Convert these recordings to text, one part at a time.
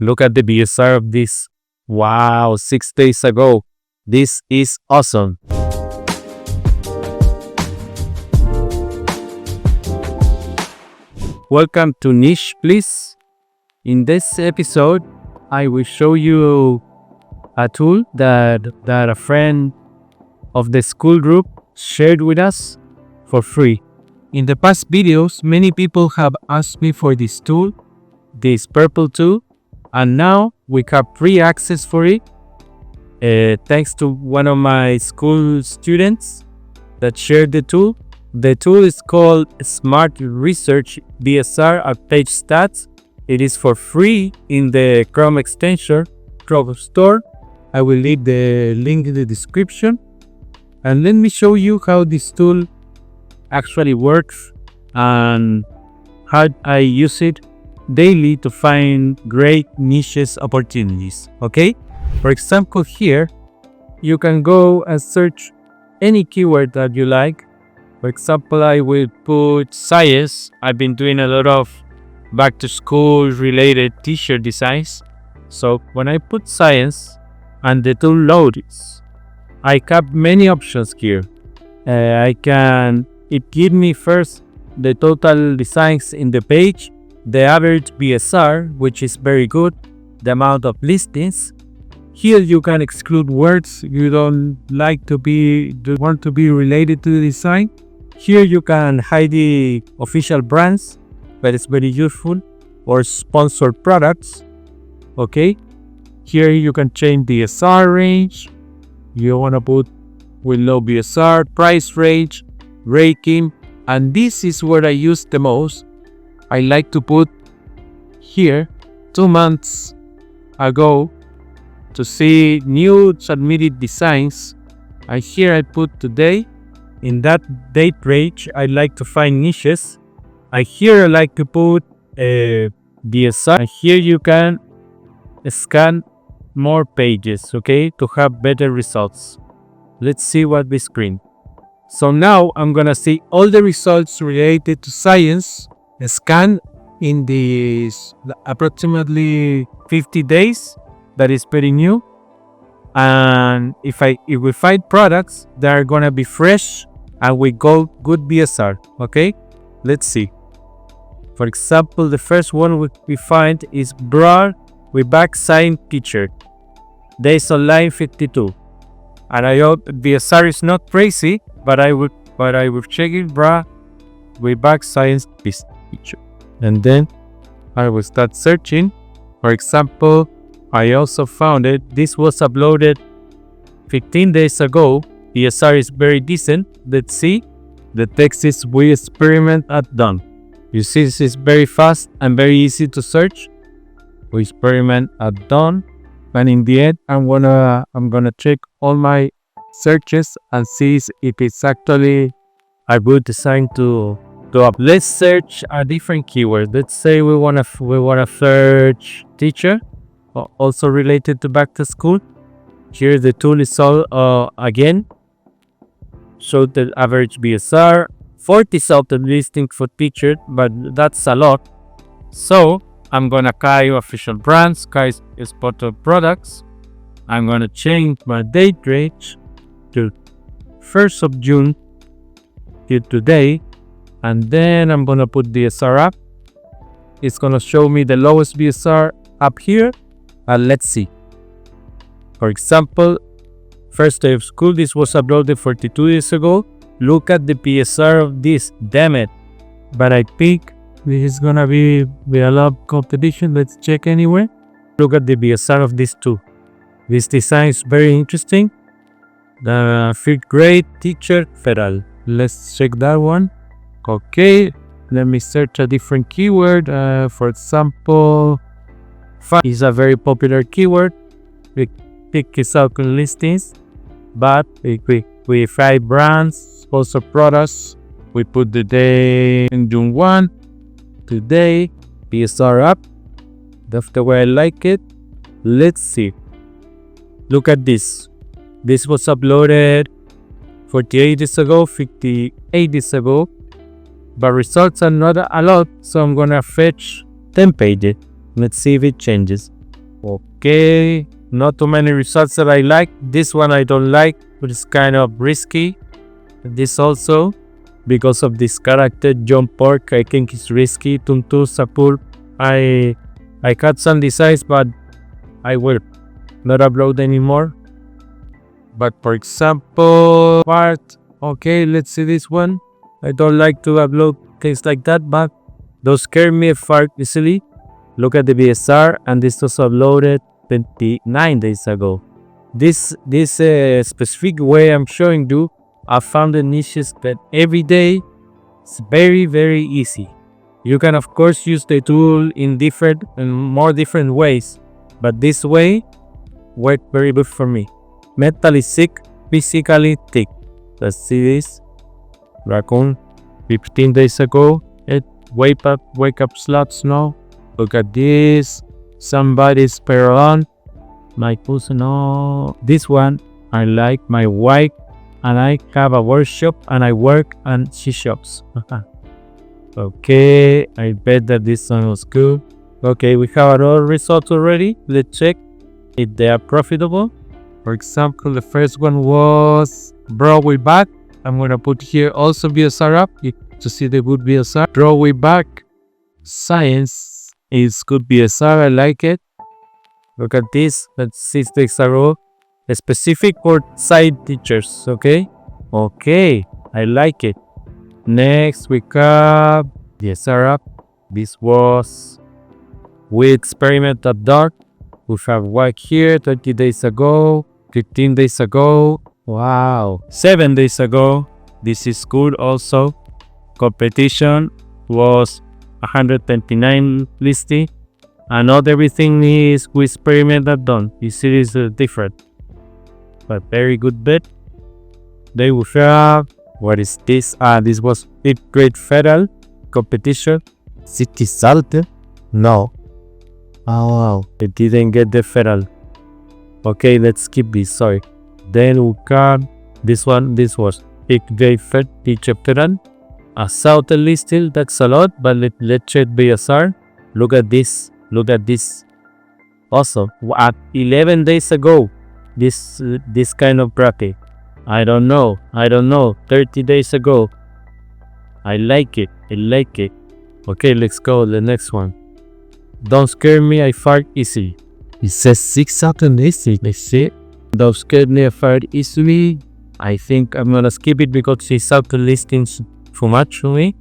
Look at the BSR of this. Wow, 6 days ago. This is awesome. Welcome to Niche, please. In this episode, I will show you a tool that a friend of the Skool group shared with us for free. In the past videos, many people have asked me for this tool, this purple tool, and now we have free access for it. Thanks to one of my Skool students that shared the tool. The tool is called Smart Research BSR at Page Stats. It is for free in the Chrome extension, Chrome store. I will leave the link in the description. And let me show you how this tool actually works and how I use it daily to find great niches opportunities. Okay? For example, here you can go and search any keyword that you like. For example, I will put science. I've been doing a lot of back to school related t-shirt designs. So when I put science and the tool loads, I have many options here. It gives me first the total designs in the page, the average BSR, which is very good, the amount of listings. Here you can exclude words you don't want to be related to the design. Here you can hide the official brands, but it's very useful, or sponsored products. Okay. Here you can change the BSR range. You want to put with low BSR, price range, ranking, and this is what I use the most. I like to put here 2 months ago to see new submitted designs, and here I put today. In that date range, I like to find niches. And here I like to put BSR. And here you can scan more pages, okay, to have better results. Let's see what we screen. So now I'm gonna see all the results related to science scan in these approximately 50 days. That is pretty new. And if we find products that are gonna be fresh and we go good BSR, okay, let's see. For example, the first one we find is bra with back sign t-shirt. Days online 52. And I hope BSR is not crazy, but I will check it, bra with back sign t-shirt. And then I will start searching. For example, I also found it. This was uploaded 15 days ago. BSR is very decent. Let's see. The text is we experiment at dawn. You see, this is very fast and very easy to search. We experiment at dawn. And in the end, I'm gonna check all my searches and see if it's actually a good design to up. Let's search a different keyword. Let's say we wanna search teacher, also related to back to school. Here the tool is all again. Show the average BSR, 40 something listing for teacher, but that's a lot. So I'm gonna carry official brands, carry spotted products. I'm gonna change my date range to 1st of June till today, and then I'm gonna put BSR up. It's gonna show me the lowest BSR up here, and let's see. For example, first day of school, this was uploaded 42 days ago. Look at the BSR of this, damn it. But I think this is gonna be a lot of competition. Let's check anyway. Look at the BSR of this too. This design is very interesting. The 5th grade teacher federal. Let's check that one. Okay, let me search a different keyword. For example, fun is a very popular keyword. We pick this out in listings, but we find brands, sponsor products. We put the day in June 1. Today, BSR up. That's the way I like it. Let's see. Look at this. This was uploaded 48 days ago, 58 days ago. But results are not a lot, so I'm gonna fetch 10 pages. Let's see if it changes. Okay, not too many results that I like. This one I don't like, but it's kind of risky. This also, because of this character John Pork, I think it's risky. Tuntu Sapur, I got some designs, but I will not upload anymore. But for example, part, okay, let's see this one. I don't like to upload things like that, but those scare me far easily. Look at the BSR, and this was uploaded 29 days ago. This specific way I'm showing you, I found the niches, but every day it's very, very easy. You can of course use the tool in more different ways, but this way worked very good for me. Mentally sick, physically thick. Let's see this. Raccoon, 15 days ago. It wake up slots now. Look at this. Somebody's peron. My personal. This one, I like my wife, and I have a workshop, and I work and she shops. Okay, I bet that this one was good. Okay, we have our results already. Let's check if they are profitable. For example, the first one was Broadway Back. I'm gonna put here also BSR up to see the good BSR. Broadway Back. Science is good BSR. I like it. Look at this. That's 6 days ago. Specific for side teachers. Okay. Okay. I like it. Next we have BSR up. This was We Experiment at Dark. We have work here 20 days ago, 15 days ago. Wow. 7 days ago. This is Skool also. Competition was 129 listing. And not everything is We Experiment at Dawn. This series is different. But very good bet. They will have, what is this? This was 5th grade federal competition. City Salter? No. Oh wow. It didn't get the federal. Okay, let's skip this, sorry. Then we got this one. This was 5th grade teacher federal. A Southern list still, that's a lot, but let's check BSR. Look at this. Look at this. Awesome. At 11 days ago, this kind of bracket. I don't know. 30 days ago. I like it. Okay, let's go the next one. Don't scare me, I fart easily. It says 6 out of 8. Let's see. Don't scare me, I fart easily. I think I'm gonna skip it because it's out of listings too much for me.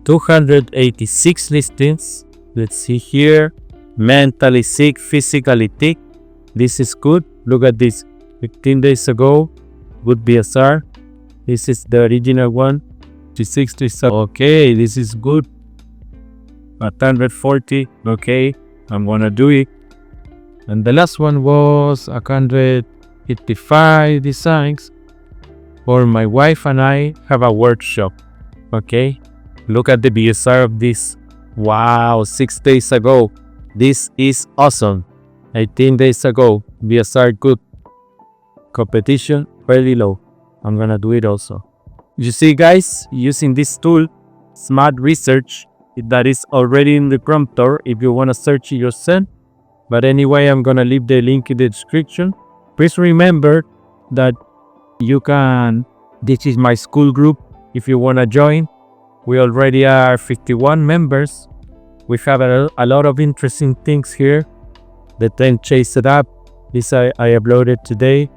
286 listings. Let's see here. Mentally sick, physically thick. This is good. Look at this. 15 days ago. Good BSR. This is the original one. 260. Okay, this is good. 140. Okay, I'm gonna do it. And the last one was 155 designs. For my wife and I have a workshop. Okay, look at the BSR of this. Wow, 6 days ago. This is awesome. 18 days ago. BSR good. Competition fairly low. I'm gonna do it also. You see guys, using this tool, Smart Research, that is already in the prompter if you wanna search it yourself. But anyway, I'm gonna leave the link in the description. Please remember that you can, this is my Skool group if you wanna join. We already are 51 members. We have a lot of interesting things here. The 10 Chase It Up. This I uploaded today.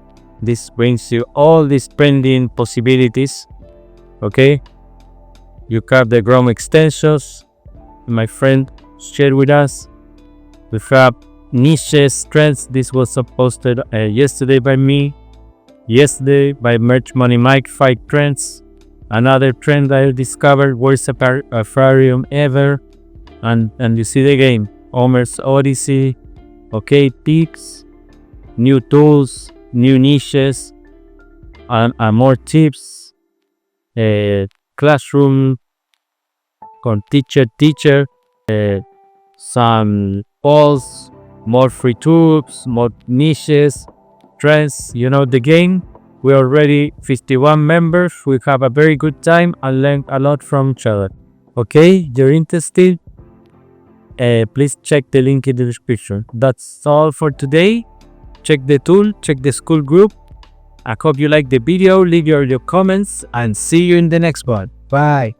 This brings you all these trending possibilities. Okay. You have the Chrome extensions. My friend shared with us. We have niches, trends. This was posted yesterday by me. Yesterday by Merch Money Mike, 5 trends. Another trend I discovered, worst aquarium ever. And you see the game. Homer's Odyssey. Okay, picks. New tools. New niches. And more tips. Classroom. Teacher. Some polls. More free tools. More niches. Trends. You know the game. We're already 51 members. We have a very good time and learn a lot from each other. Okay, you're interested? please check the link in the description. That's all for today. Check the tool, check the Skool group. I hope you like the video. Leave your comments and see you in the next one. Bye.